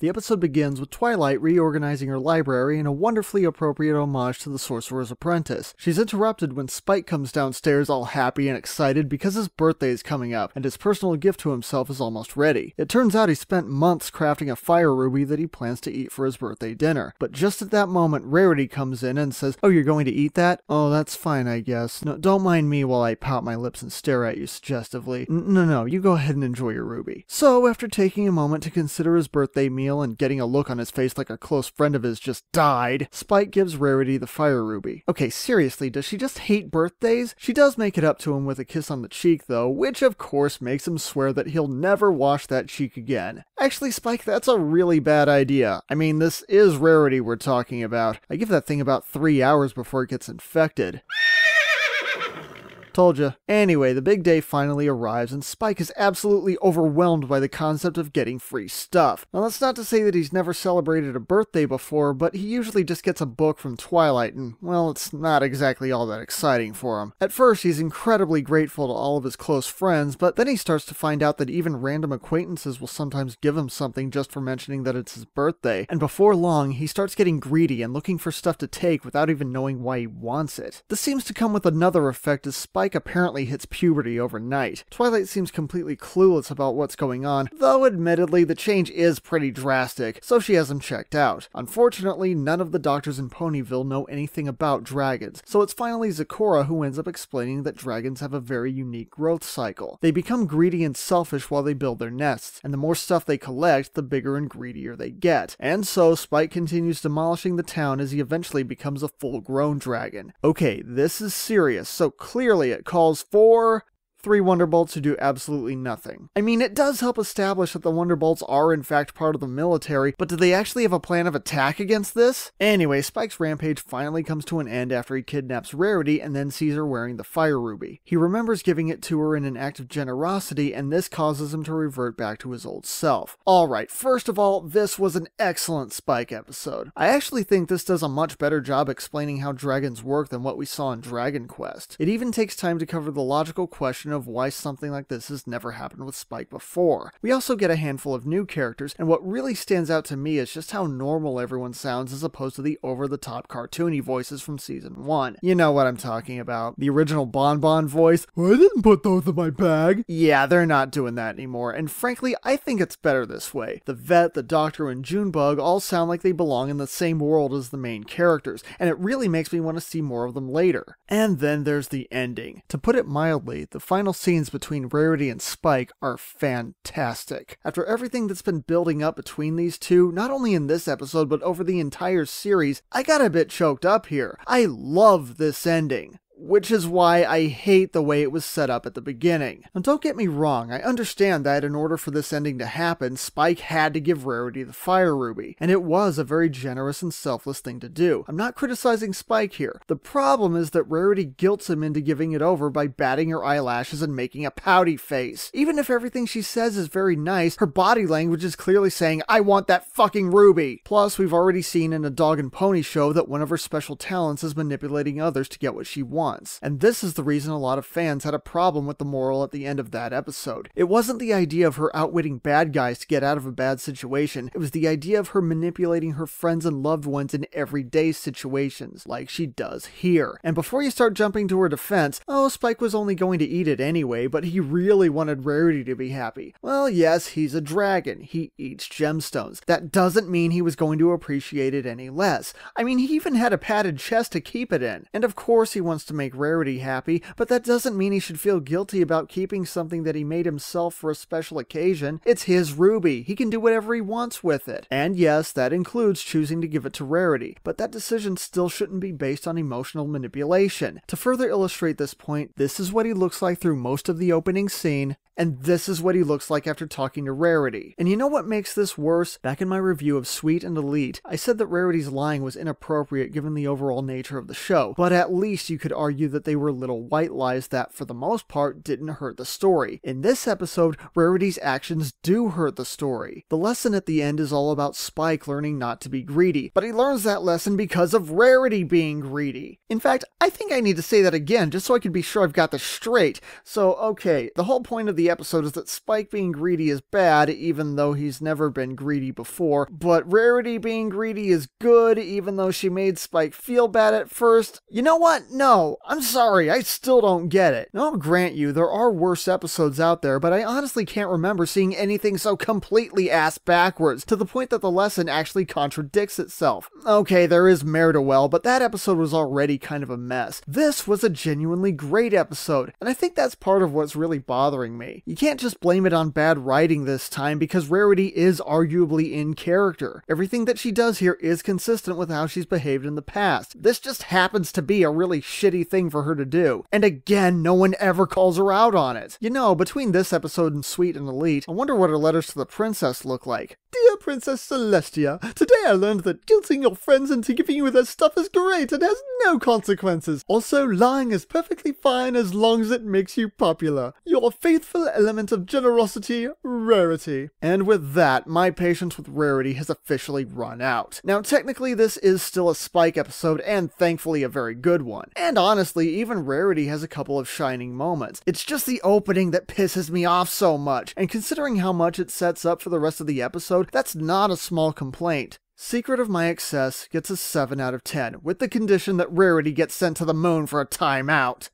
The episode begins with Twilight reorganizing her library in a wonderfully appropriate homage to the Sorcerer's Apprentice. She's interrupted when Spike comes downstairs all happy and excited because his birthday is coming up and his personal gift to himself is almost ready. It turns out he spent months crafting a fire ruby that he plans to eat for his birthday dinner. But just at that moment, Rarity comes in and says, "Oh, you're going to eat that? Oh, that's fine, I guess. No, don't mind me while I pout my lips and stare at you suggestively. No, you go ahead and enjoy your ruby." So, after taking a moment to consider his birthday meal and getting a look on his face like a close friend of his just died, Spike gives Rarity the fire ruby. Okay, seriously, does she just hate birthdays? She does make it up to him with a kiss on the cheek though, which of course makes him swear that he'll never wash that cheek again. Actually, Spike, that's a really bad idea. I mean, this is Rarity we're talking about. I give that thing about 3 hours before it gets infected. Told ya. Anyway, the big day finally arrives and Spike is absolutely overwhelmed by the concept of getting free stuff. Now that's not to say that he's never celebrated a birthday before, but he usually just gets a book from Twilight and, well, it's not exactly all that exciting for him. At first, he's incredibly grateful to all of his close friends, but then he starts to find out that even random acquaintances will sometimes give him something just for mentioning that it's his birthday, and before long, he starts getting greedy and looking for stuff to take without even knowing why he wants it. This seems to come with another effect as Spike apparently hits puberty overnight. Twilight seems completely clueless about what's going on, though admittedly the change is pretty drastic, so she has him checked out. Unfortunately, none of the doctors in Ponyville know anything about dragons, so it's finally Zecora who ends up explaining that dragons have a very unique growth cycle. They become greedy and selfish while they build their nests, and the more stuff they collect, the bigger and greedier they get. And so Spike continues demolishing the town as he eventually becomes a full-grown dragon. Okay, this is serious, so clearly it calls for 3 Wonderbolts who do absolutely nothing. I mean, it does help establish that the Wonderbolts are in fact part of the military, but do they actually have a plan of attack against this? Anyway, Spike's rampage finally comes to an end after he kidnaps Rarity and then sees her wearing the fire ruby. He remembers giving it to her in an act of generosity, and this causes him to revert back to his old self. Alright, first of all, this was an excellent Spike episode. I actually think this does a much better job explaining how dragons work than what we saw in Dragon Quest. It even takes time to cover the logical question of why something like this has never happened with Spike before. We also get a handful of new characters, and what really stands out to me is just how normal everyone sounds as opposed to the over-the-top cartoony voices from Season 1. You know what I'm talking about. The original Bon Bon voice, "I didn't put those in my bag." Yeah, they're not doing that anymore, and frankly, I think it's better this way. The vet, the doctor, and Junebug all sound like they belong in the same world as the main characters, and it really makes me want to see more of them later. And then there's the ending. To put it mildly, the final scenes between Rarity and Spike are fantastic. After everything that's been building up between these two, not only in this episode but over the entire series, I got a bit choked up here. I love this ending. Which is why I hate the way it was set up at the beginning. Now don't get me wrong, I understand that in order for this ending to happen, Spike had to give Rarity the fire ruby, and it was a very generous and selfless thing to do. I'm not criticizing Spike here. The problem is that Rarity guilts him into giving it over by batting her eyelashes and making a pouty face. Even if everything she says is very nice, her body language is clearly saying, "I want that fucking ruby!" Plus, we've already seen in a Dog and Pony show that one of her special talents is manipulating others to get what she wants. And this is the reason a lot of fans had a problem with the moral at the end of that episode. It wasn't the idea of her outwitting bad guys to get out of a bad situation, it was the idea of her manipulating her friends and loved ones in everyday situations, like she does here. And before you start jumping to her defense, oh, Spike was only going to eat it anyway, but he really wanted Rarity to be happy. Well, yes, he's a dragon. He eats gemstones. That doesn't mean he was going to appreciate it any less. I mean, he even had a padded chest to keep it in. And of course he wants to make Rarity happy, but that doesn't mean he should feel guilty about keeping something that he made himself for a special occasion. It's his ruby. He can do whatever he wants with it. And yes, that includes choosing to give it to Rarity, but that decision still shouldn't be based on emotional manipulation. To further illustrate this point, this is what he looks like through most of the opening scene, and this is what he looks like after talking to Rarity. And you know what makes this worse? Back in my review of Sweet and Elite, I said that Rarity's lying was inappropriate given the overall nature of the show, but at least you could argue that they were little white lies that, for the most part, didn't hurt the story. In this episode, Rarity's actions do hurt the story. The lesson at the end is all about Spike learning not to be greedy, but he learns that lesson because of Rarity being greedy. In fact, I think I need to say that again just so I can be sure I've got this straight. So, okay, the whole point of the the episode is that Spike being greedy is bad, even though he's never been greedy before, but Rarity being greedy is good, even though she made Spike feel bad at first. You know what? No, I'm sorry, I still don't get it. Now I'll grant you, there are worse episodes out there, but I honestly can't remember seeing anything so completely ass backwards, to the point that the lesson actually contradicts itself. Okay, there is Mare-to-Well, but that episode was already kind of a mess. This was a genuinely great episode, and I think that's part of what's really bothering me. You can't just blame it on bad writing this time, because Rarity is arguably in character. Everything that she does here is consistent with how she's behaved in the past. This just happens to be a really shitty thing for her to do, and again, no one ever calls her out on it. You know, between this episode and Sweet and Elite, I wonder what her letters to the princess look like. Dear Princess Celestia, today I learned that guilting your friends into giving you their stuff is great and has no consequences. Also, lying is perfectly fine as long as it makes you popular. You're a faithful element of generosity, Rarity. And with that, my patience with Rarity has officially run out. Now, technically this is still a Spike episode, and thankfully a very good one. And honestly, even Rarity has a couple of shining moments. It's just the opening that pisses me off so much, and considering how much it sets up for the rest of the episode, that's not a small complaint. Secret of My Excess gets a 7 out of 10, with the condition that Rarity gets sent to the moon for a timeout.